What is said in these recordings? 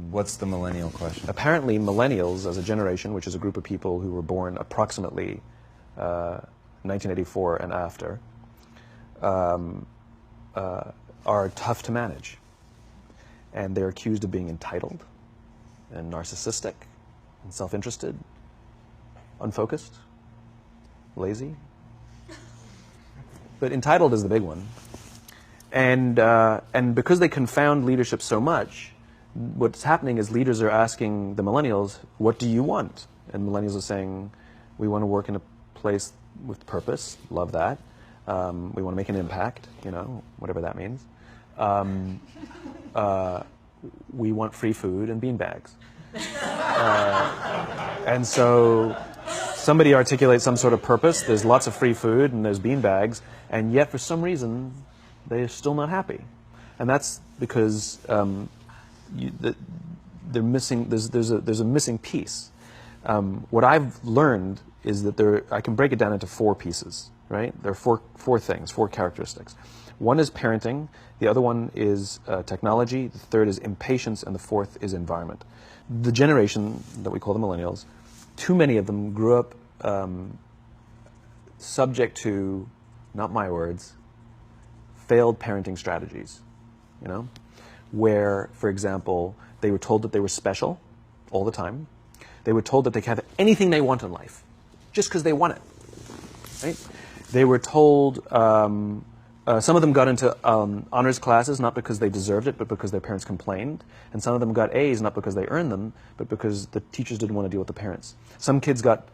What's the millennial question? Apparently, millennials as a generation, which is a group of people who were born approximately 1984 and after, are tough to manage. And they're accused of being entitled and narcissistic and self-interested, unfocused, lazy. But entitled is the big one. And because they confound leadership so much, what's happening is leaders are asking the millennials, what do you want? And millennials are saying, we want to work in a place with purpose, love that. We want to make an impact, you know, whatever that means. We want free food and beanbags. And so somebody articulates some sort of purpose, there's lots of free food and there's beanbags, and yet for some reason they're still not happy. And that's because they're missing, there's a missing piece. What I've learned is that I can break it down into four pieces, right? There are four things, four characteristics. One is parenting, the other one is technology, the third is impatience, and the fourth is environment. The generation that we call the millennials, too many of them grew up subject to, not my words, failed parenting strategies, you know? Where, for example, they were told that they were special all the time. They were told that they could have anything they want in life, just because they want it, right? They were told, some of them got into honors classes, not because they deserved it, but because their parents complained. And some of them got A's, not because they earned them, but because the teachers didn't want to deal with the parents. Some kids got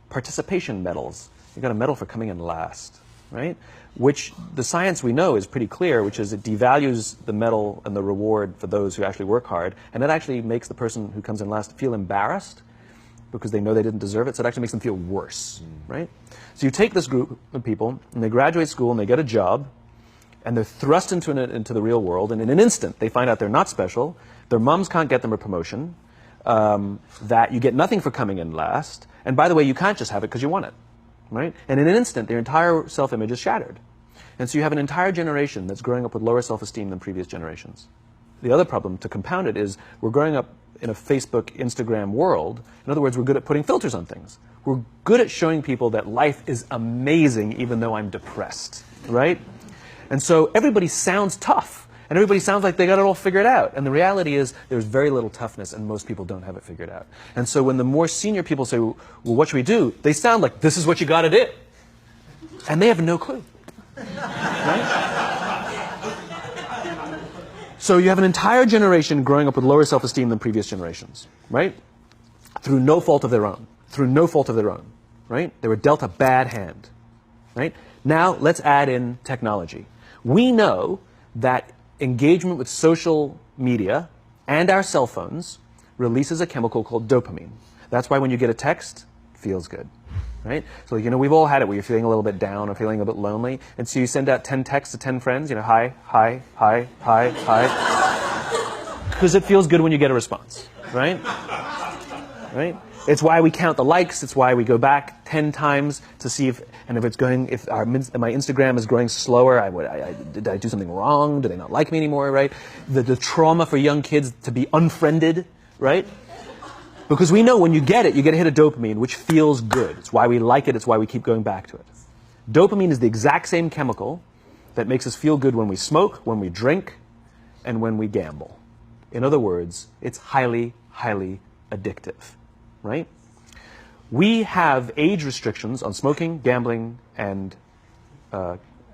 participation medals. You got a medal for coming in last, right? Which the science we know is pretty clear, which is it devalues the medal and the reward for those who actually work hard. And it actually makes the person who comes in last feel embarrassed because they know they didn't deserve it. So it actually makes them feel worse, right? So you take this group of people and they graduate school and they get a job and they're thrust into the real world, and in an instant they find out they're not special, their moms can't get them a promotion, that you get nothing for coming in last, and by the way, you can't just have it because you want it, right? And in an instant, their entire self-image is shattered. And so you have an entire generation that's growing up with lower self-esteem than previous generations. The other problem, to compound it, is we're growing up in a Facebook, Instagram world. In other words, we're good at putting filters on things. We're good at showing people that life is amazing even though I'm depressed, right? And so everybody sounds tough, and everybody sounds like they got it all figured out. And the reality is there's very little toughness, and most people don't have it figured out. And so when the more senior people say, well, what should we do? They sound like, this is what you got to do. And they have no clue. Right? So you have an entire generation growing up with lower self-esteem than previous generations, right? Through no fault of their own. Through no fault of their own, right? They were dealt a bad hand, right? Now let's add in technology. We know that engagement with social media and our cell phones releases a chemical called dopamine. That's why when you get a text, it feels good, right? So, you know, we've all had it where you're feeling a little bit down or feeling a bit lonely, and so you send out 10 texts to 10 friends, you know, hi, hi, hi, hi, hi, because it feels good when you get a response, right? Right? It's why we count the likes. It's why we go back 10 times to see if my Instagram is growing slower. Did I do something wrong? Do they not like me anymore? Right? The trauma for young kids to be unfriended, right? Because we know when you get a hit of dopamine, which feels good. It's why we like it. It's why we keep going back to it. Dopamine is the exact same chemical that makes us feel good when we smoke, when we drink, and when we gamble. In other words, it's highly, highly addictive. Right? We have age restrictions on smoking, gambling, and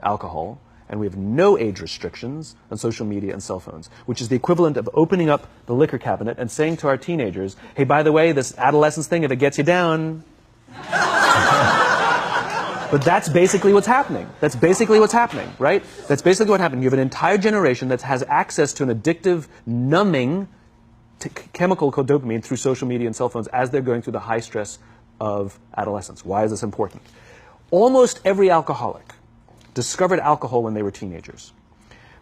alcohol, and we have no age restrictions on social media and cell phones, which is the equivalent of opening up the liquor cabinet and saying to our teenagers, hey, by the way, this adolescence thing, if it gets you down. But that's basically what's happening. That's basically what's happening, right? That's basically what happened. You have an entire generation that has access to an addictive, numbing chemical called dopamine through social media and cell phones as they're going through the high stress of adolescence. Why is this important? Almost every alcoholic discovered alcohol when they were teenagers.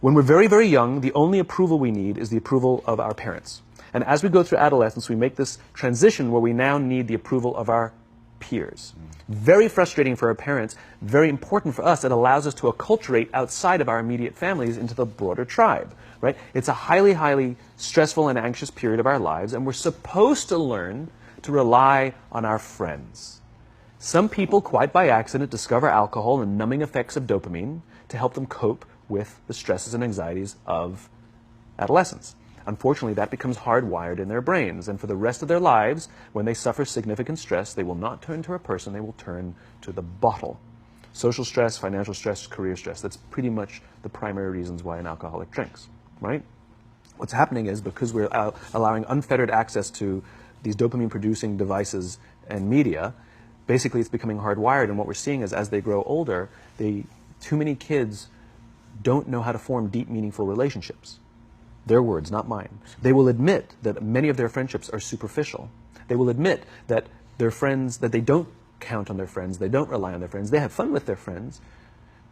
When we're very, very young, the only approval we need is the approval of our parents. And as we go through adolescence, we make this transition where we now need the approval of our peers. Very frustrating for our parents, very important for us. It allows us to acculturate outside of our immediate families into the broader tribe, right? It's a highly, highly stressful and anxious period of our lives, and we're supposed to learn to rely on our friends. Some people, quite by accident, discover alcohol and numbing effects of dopamine to help them cope with the stresses and anxieties of adolescence. Unfortunately, that becomes hardwired in their brains, and for the rest of their lives, when they suffer significant stress, they will not turn to a person, they will turn to the bottle. Social stress, financial stress, career stress, that's pretty much the primary reasons why an alcoholic drinks, right? What's happening is, because we're allowing unfettered access to these dopamine-producing devices and media, basically it's becoming hardwired, and what we're seeing is, as they grow older, too many kids don't know how to form deep, meaningful relationships. Their words, not mine. They will admit that many of their friendships are superficial. They will admit that their friends, that they don't count on their friends, they don't rely on their friends, they have fun with their friends,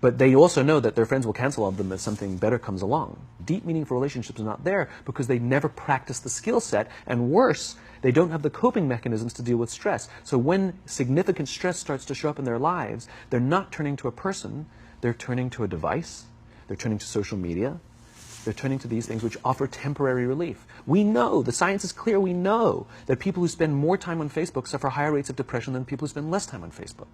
but they also know that their friends will cancel on them if something better comes along. Deep, meaningful relationships are not there because they never practice the skill set, and worse, they don't have the coping mechanisms to deal with stress. So when significant stress starts to show up in their lives, they're not turning to a person, they're turning to a device, they're turning to social media, they're turning to these things which offer temporary relief. We know, the science is clear, we know that people who spend more time on Facebook suffer higher rates of depression than people who spend less time on Facebook,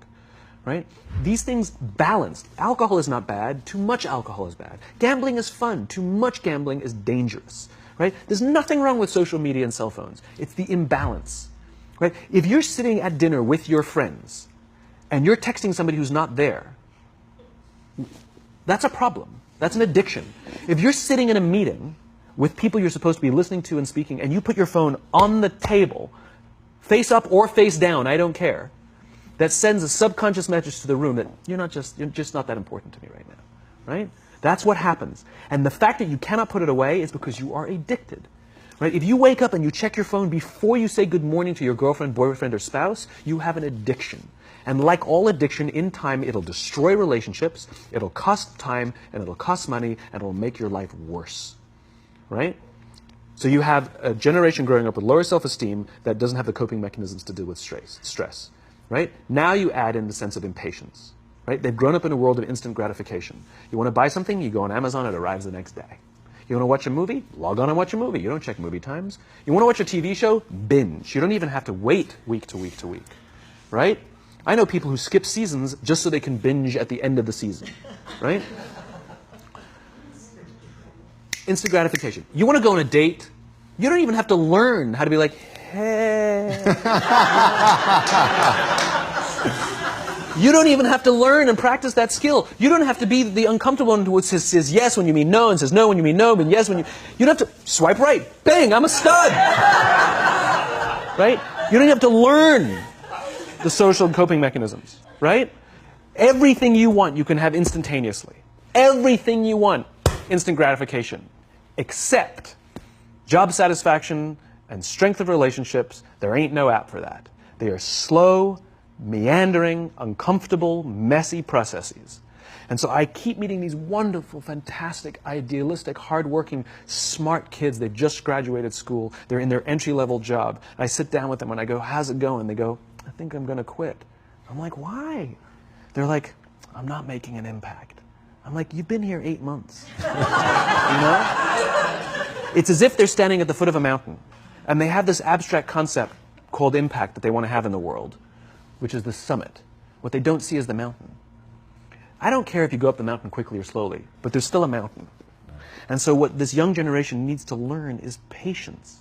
right? These things balance. Alcohol is not bad, too much alcohol is bad. Gambling is fun, too much gambling is dangerous, right? There's nothing wrong with social media and cell phones. It's the imbalance, right? If you're sitting at dinner with your friends and you're texting somebody who's not there, that's a problem. That's an addiction. If you're sitting in a meeting with people you're supposed to be listening to and speaking, and you put your phone on the table, face up or face down, I don't care, that sends a subconscious message to the room that you're just not that important to me right now, right? That's what happens. And the fact that you cannot put it away is because you are addicted, right? If you wake up and you check your phone before you say good morning to your girlfriend, boyfriend, or spouse, you have an addiction. And like all addiction, in time, it'll destroy relationships, it'll cost time, and it'll cost money, and it'll make your life worse, right? So you have a generation growing up with lower self-esteem that doesn't have the coping mechanisms to deal with stress, right? Now you add in the sense of impatience, right? They've grown up in a world of instant gratification. You want to buy something, you go on Amazon, it arrives the next day. You want to watch a movie? Log on and watch a movie. You don't check movie times. You want to watch a TV show? Binge. You don't even have to wait week to week to week, right? I know people who skip seasons just so they can binge at the end of the season, right? Instant gratification. You want to go on a date? You don't even have to learn how to be like, hey. You don't even have to learn and practice that skill. You don't have to be the uncomfortable one who says yes when you mean no and says no when you mean no and yes when you... You don't have to swipe right. Bang, I'm a stud. Right? You don't have to learn the social coping mechanisms, right? Everything you want, you can have instantaneously. Everything you want, instant gratification. Except job satisfaction and strength of relationships, there ain't no app for that. They are slow, meandering, uncomfortable, messy processes. And so I keep meeting these wonderful, fantastic, idealistic, hardworking, smart kids. They've just graduated school. They're in their entry-level job. And I sit down with them and I go, how's it going? They go, I think I'm going to quit. I'm like, why? They're like, I'm not making an impact. I'm like, you've been here 8 months. You know? It's as if they're standing at the foot of a mountain. And they have this abstract concept called impact that they want to have in the world, which is the summit. What they don't see is the mountain. I don't care if you go up the mountain quickly or slowly, but there's still a mountain. And so what this young generation needs to learn is patience.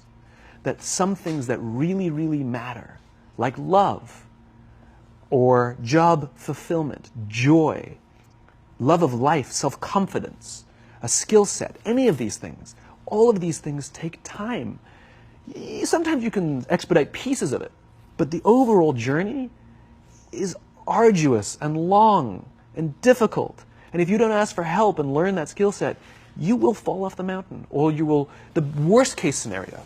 That some things that really, really matter, like love, or job fulfillment, joy, love of life, self-confidence, a skill set, any of these things, all of these things take time. Sometimes you can expedite pieces of it, but the overall journey is arduous and long and difficult. And if you don't ask for help and learn that skill set, you will fall off the mountain. Or you will, the worst case scenario,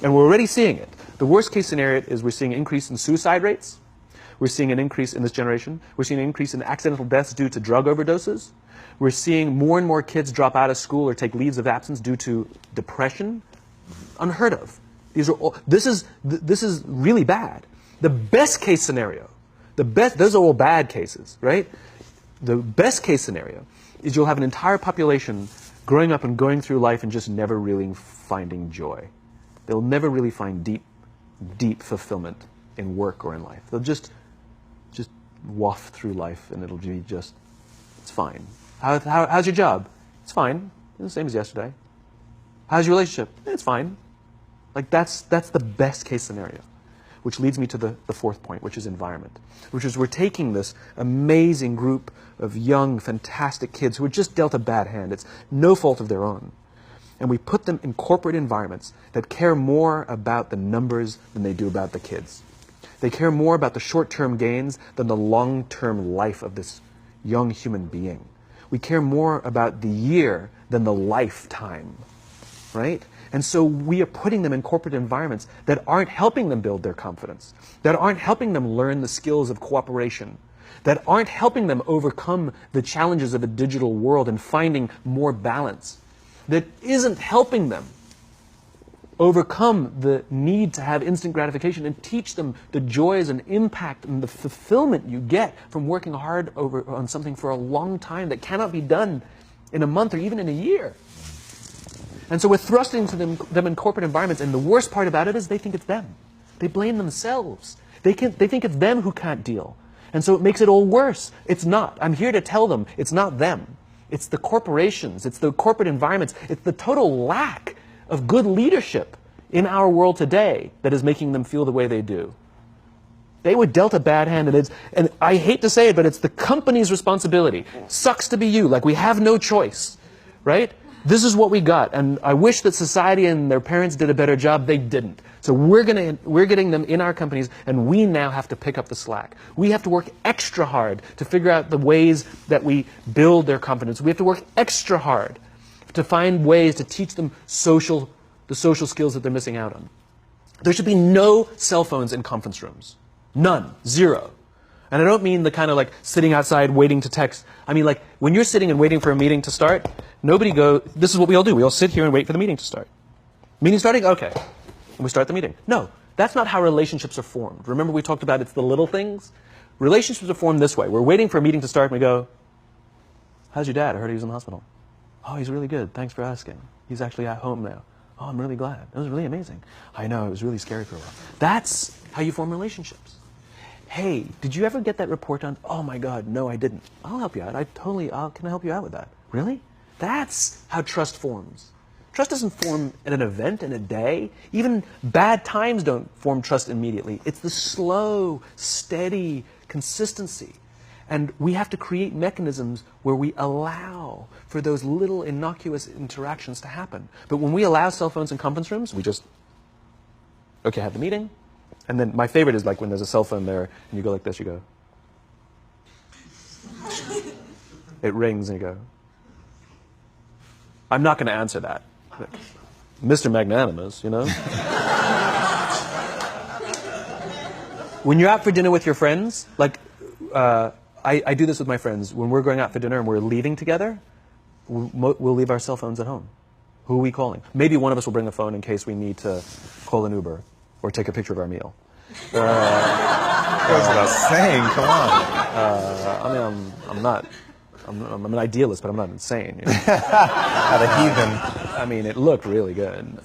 and we're already seeing it, the worst case scenario is we're seeing an increase in suicide rates. We're seeing an increase in this generation. We're seeing an increase in accidental deaths due to drug overdoses. We're seeing more and more kids drop out of school or take leaves of absence due to depression. Unheard of. These are all, this is really bad. The best case scenario, those are all bad cases, right? The best case scenario is you'll have an entire population growing up and going through life and just never really finding joy. They'll never really find deep fulfillment in work or in life. They'll just waft through life and it'll be just, it's fine. How's your job? It's fine. It's the same as yesterday. How's your relationship? It's fine. Like that's the best case scenario. Which leads me to the fourth point, which is environment. Which is we're taking this amazing group of young, fantastic kids who were just dealt a bad hand. It's no fault of their own. And we put them in corporate environments that care more about the numbers than they do about the kids. They care more about the short-term gains than the long-term life of this young human being. We care more about the year than the lifetime, right? And so we are putting them in corporate environments that aren't helping them build their confidence, that aren't helping them learn the skills of cooperation, that aren't helping them overcome the challenges of a digital world and finding more balance, that isn't helping them overcome the need to have instant gratification and teach them the joys and impact and the fulfillment you get from working hard on something for a long time that cannot be done in a month or even in a year. And so we're thrusting to them in corporate environments, and the worst part about it is they think it's them. They blame themselves. They think it's them who can't deal. And so it makes it all worse. It's not. I'm here to tell them it's not them. It's the corporations. It's the corporate environments. It's the total lack of good leadership in our world today that is making them feel the way they do. They were dealt a bad hand, and I hate to say it, but it's the company's responsibility. Sucks to be you. Like, we have no choice, right? This is what we got, and I wish that society and their parents did a better job. They didn't. So we're getting them in our companies, and we now have to pick up the slack. We have to work extra hard to figure out the ways that we build their confidence. We have to work extra hard to find ways to teach them the social skills that they're missing out on. There should be no cell phones in conference rooms. None. Zero. And I don't mean the kind of like sitting outside waiting to text. I mean like when you're sitting and waiting for a meeting to start, this is what we all do. We all sit here and wait for the meeting to start. Meeting starting? Okay. And we start the meeting. No, that's not how relationships are formed. Remember we talked about it's the little things? Relationships are formed this way. We're waiting for a meeting to start and we go, how's your dad? I heard he was in the hospital. Oh, he's really good. Thanks for asking. He's actually at home now. Oh, I'm really glad. That was really amazing. I know, it was really scary for a while. That's how you form relationships. Hey, did you ever get that report done? Oh my God, no, I didn't. I'll help you out. Can I help you out with that? Really? That's how trust forms. Trust doesn't form in an event, in a day. Even bad times don't form trust immediately. It's the slow, steady consistency. And we have to create mechanisms where we allow for those little innocuous interactions to happen. But when we allow cell phones in conference rooms, we just, okay, have the meeting. And then my favorite is like when there's a cell phone there and you go like this, you go. It rings and you go. I'm not going to answer that. Mr. Magnanimous, you know. When you're out for dinner with your friends, like I do this with my friends. When we're going out for dinner and we're leaving together, we'll leave our cell phones at home. Who are we calling? Maybe one of us will bring a phone in case we need to call an Uber or take a picture of our meal. That's what I was saying. Come on. I'm an idealist, but I'm not insane. You know? Not a heathen. I mean, it looked really good.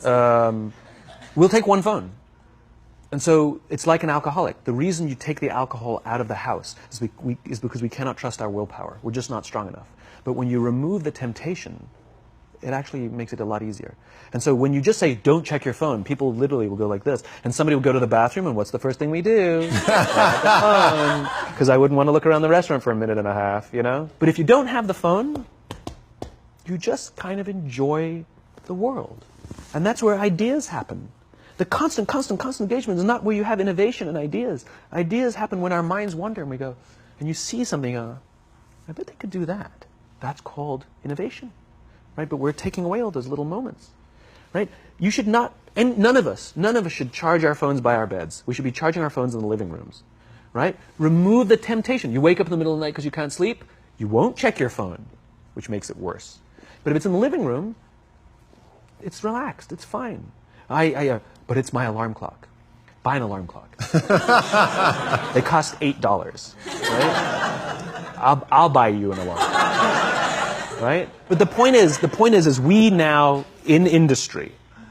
We'll take one phone. And so it's like an alcoholic. The reason you take the alcohol out of the house is because we cannot trust our willpower. We're just not strong enough. But when you remove the temptation, it actually makes it a lot easier. And so when you just say, don't check your phone, people literally will go like this. And somebody will go to the bathroom, and what's the first thing we do? Because I wouldn't want to look around the restaurant for a minute and a half, you know? But if you don't have the phone, you just kind of enjoy the world. And that's where ideas happen. The constant engagement is not where you have innovation and ideas. Ideas happen when our minds wander and we go, and you see something, I bet they could do that. That's called innovation, right? But we're taking away all those little moments, right? You should not, and none of us should charge our phones by our beds. We should be charging our phones in the living rooms, right? Remove the temptation. You wake up in the middle of the night because you can't sleep, you won't check your phone, which makes it worse. But if it's in the living room, it's relaxed, it's fine. But it's my alarm clock. buy an alarm clock. They cost $8, right? I'll buy you an alarm clock, right? But the point is we now, in industry,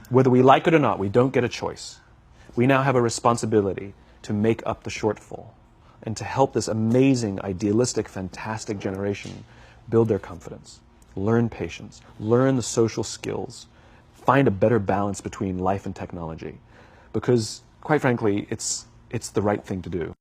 whether we like it or not, we don't get a choice. We now have a responsibility to make up the shortfall and to help this amazing, idealistic, fantastic generation build their confidence, learn patience, learn the social skills, find a better balance between life and technology. Because, quite frankly, it's the right thing to do.